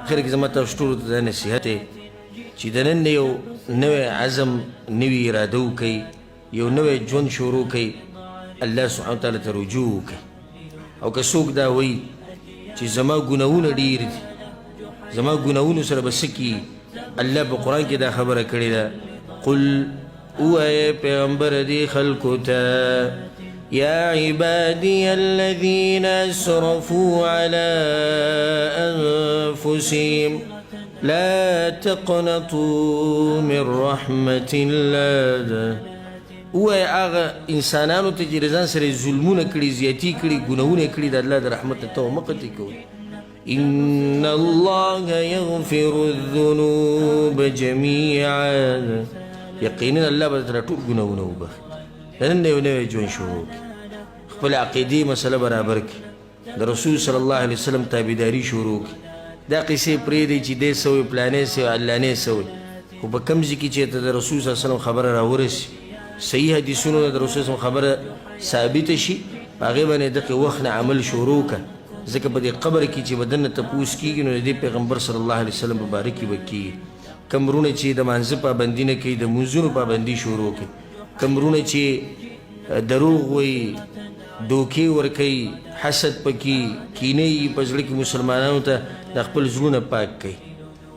خیر کې زما تاسو ټولو ته دا نصیحت دی چې د نن نه یو نوی عزم نوي اراده وکئ یو نوی ژوند شروع کئ الله سبحانه وتعالی ته رجوع وکئ او که څوک دا وایي چې زما ګناهونه ډېر دي زما ګناهونو سره به څه کیږي الله په قرآن کې دا خبره کړې ده قل ووایه پیغمبر دې خلکو ته يا عبادي الذين أسرفوا على أنفسهم لا تقنطوا من رحمة الله وای هغه انسانانو ته چې رضان سره ظلمونه کړي زیاتی کړي ګناهونه کړي د الله د رحمت ته مه قطع کوئ إن الله يغفر الذنوب جميعا یقینا الله به درته ټول ګناهونه وبخښي نن یو نوی ژوند شروع کړي خپل عقیدې مسله برابر کړي د رسول صلی الله علیه وسلم تابعداري شروع کړي دا قصې پرېږدئ چې دی سوی پلانې سوی علانې سوی خو په کوم ځای کې چې ته د رسول صلی الله علیه وسلم خبره راورسي صحیح حدیثونو د رسول صلی الله علیه وسلم خبره ثابته شي په هغې باندې دغې وخت نه عمل شروع کړه ځکه په دې قبر کې چې به دننه تپوس کېږي نو د دې پیغمبر صلی الله علیه وسلم په باره کې به کېږي کوم وروڼه چې د مانځه پابندي نه کوي د لمونځونو پابندي شروع کړي کوم وروڼه چې دروغ وایي دوکې ورکوي حسد پکې کینه یي په زړه کې مسلمانانو ته د خپل زړونه پاک کوي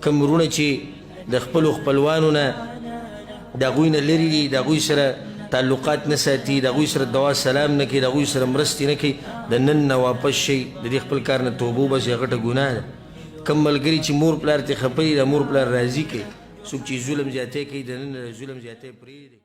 کوم وروڼه چې د خپلو خپلوانو نه د هغوی نه لرې دي د هغوی سره تعلقات نه ساتي د هغوی سره دعا سلام نه کوي د هغوی سره مرستې نه کوي د نن نه واپس شي د دې خپل کار نه توبه وباسي غټه ګناه ده کم ملګري چې مور پلار ترې خفه وي د مور پلار راضي کوي څوک چې ظلم زیاتی کوي د نن ظلم زیاتی پرېږدي